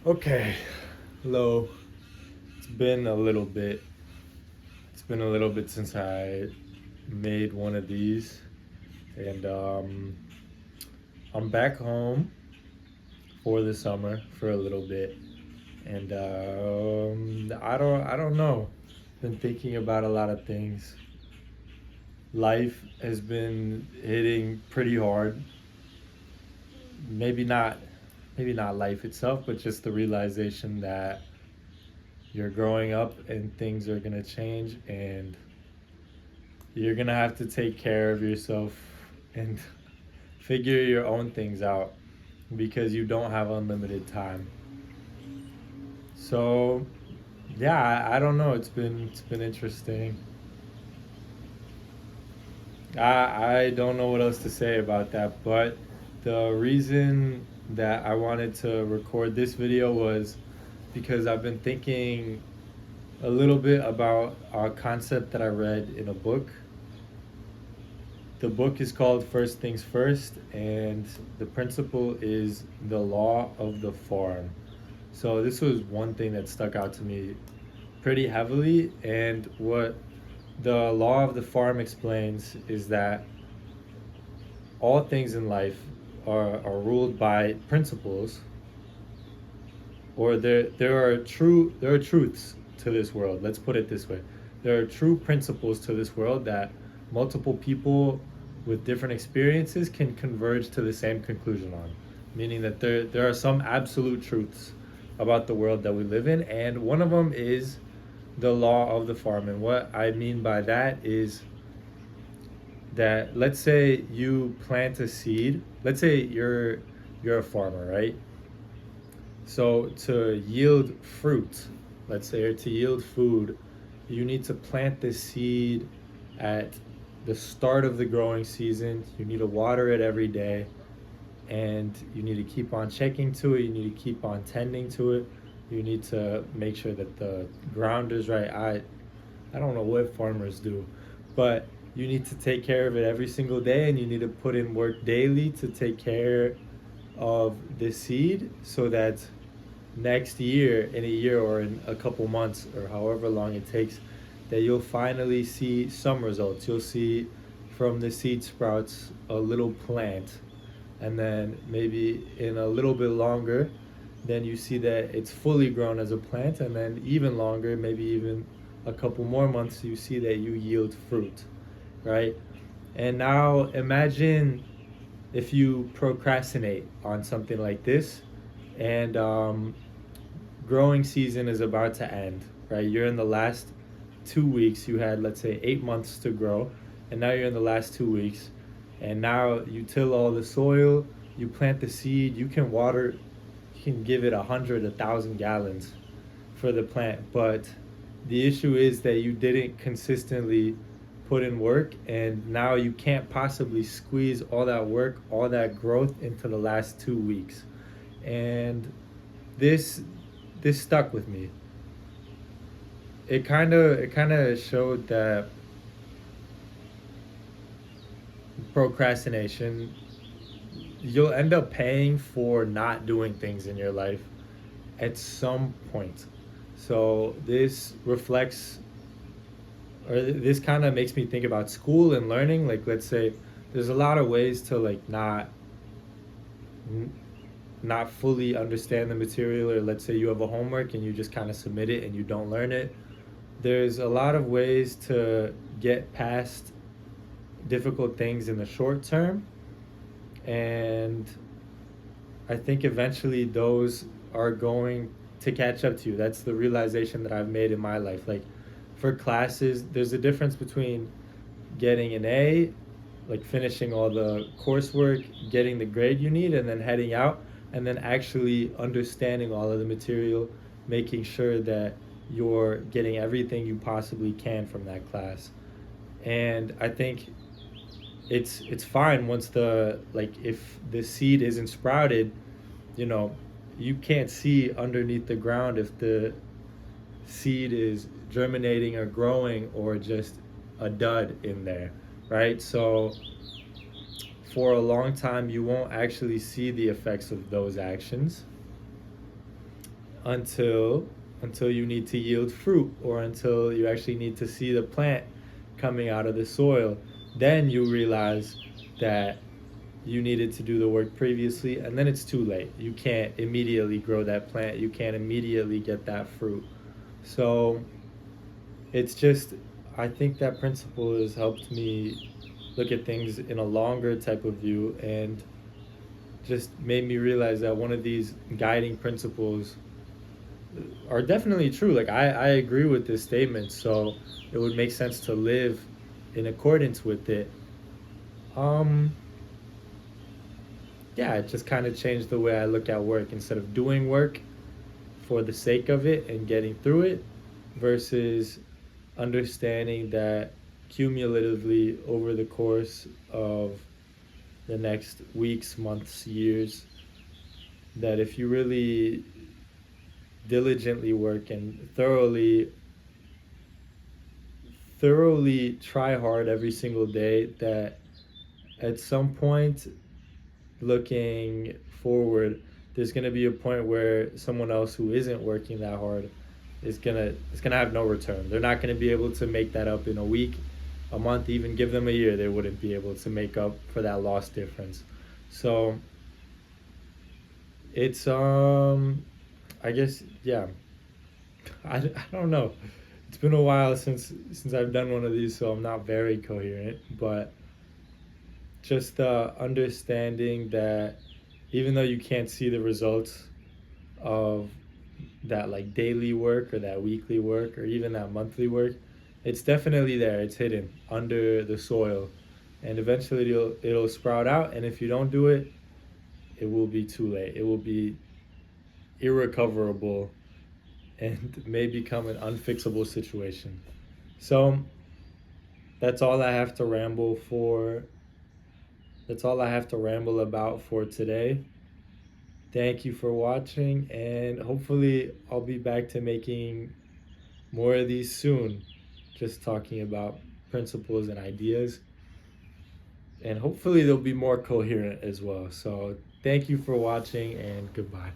Okay, hello. It's been a little bit. It's been a little bit since I made one of these, and I'm back home for the summer for a little bit, and I don't know. Been thinking about a lot of things. Life has been hitting pretty hard. Maybe not, maybe not life itself, but just the realization that you're growing up and things are gonna change and you're gonna have to take care of yourself and figure your own things out because you don't have unlimited time. So yeah, I don't know. It's been interesting. I don't know what else to say about that, but the reason that I wanted to record this video was because I've been thinking a little bit about a concept that I read in a book. The book is called First Things First, and the principle is the law of the farm. So, this was one thing that stuck out to me pretty heavily. And what the law of the farm explains is that all things in life are ruled by principles, or there are truths to this world. Let's put it this way: there are true principles to this world that multiple people with different experiences can converge to the same conclusion on. Meaning that there are some absolute truths about the world that we live in, and one of them is the law of the farm. And what I mean by that is that, let's say you plant a seed. Let's say you're a farmer, right? So to yield fruit, let's say, or to yield food, you need to plant this seed at the start of the growing season. You need to water it every day, and you need to keep on checking to it. You need to keep on tending to it. You need to make sure that the ground is right. I don't know what farmers do, but you need to take care of it every single day, and you need to put in work daily to take care of the seed so that next year, in a year or in a couple months or however long it takes, that you'll finally see some results. You'll see from the seed sprouts a little plant, and then maybe in a little bit longer, then you see that it's fully grown as a plant, and then even longer, maybe even a couple more months, you see that you yield fruit, right? And now imagine if you procrastinate on something like this, and growing season is about to end, right? You're in the last 2 weeks. You had, let's say, 8 months to grow, and now you're in the last 2 weeks. And now you till all the soil, you plant the seed, you can water, you can give it 100, 1,000 gallons for the plant. But the issue is that you didn't consistently put in work, and now you can't possibly squeeze all that work, all that growth into the last 2 weeks. And this this stuck with me. It kind of showed that procrastination, you'll end up paying for not doing things in your life at some point. So this reflects, or this kind of makes me think about school and learning. Like, let's say there's a lot of ways to like not fully understand the material, or let's say you have a homework and you just kind of submit it and you don't learn it. There's a lot of ways to get past difficult things in the short term, and I think eventually those are going to catch up to you. That's the realization that I've made in my life. Like, for classes, there's a difference between getting an A, like finishing all the coursework, getting the grade you need, and then heading out, and then actually understanding all of the material, making sure that you're getting everything you possibly can from that class. And I think it's fine once the, like, if the seed isn't sprouted, you know, you can't see underneath the ground if the seed is germinating or growing or just a dud in there, right? So for a long time you won't actually see the effects of those actions, until you need to yield fruit, or until you actually need to see the plant coming out of the soil. Then you realize that you needed to do the work previously, and then it's too late. You can't immediately grow that plant, you can't immediately get that fruit. So it's just, I think that principle has helped me look at things in a longer type of view, and just made me realize that one of these guiding principles are definitely true. Like, I agree with this statement, so it would make sense to live in accordance with it. Um, yeah, it just kind of changed the way I look at work. Instead of doing work for the sake of it and getting through it, versus understanding that cumulatively over the course of the next weeks, months, years, that if you really diligently work and thoroughly try hard every single day, that at some point, looking forward, there's going to be a point where someone else who isn't working that hard is gonna have no return. They're not going to be able to make that up in a week, a month, even give them a year. They wouldn't be able to make up for that lost difference. So it's I guess, yeah. I don't know. It's been a while since I've done one of these, so I'm not very coherent. But just the understanding that even though you can't see the results of that, like, daily work or that weekly work or even that monthly work, it's definitely there. It's hidden under the soil, and eventually it'll sprout out. And if you don't do it, it will be too late. It will be irrecoverable and may become an unfixable situation. So that's all I have to ramble for. That's all I have to ramble about for today. Thank you for watching, and hopefully I'll be back to making more of these soon, just talking about principles and ideas, and hopefully they'll be more coherent as well. So thank you for watching, and goodbye.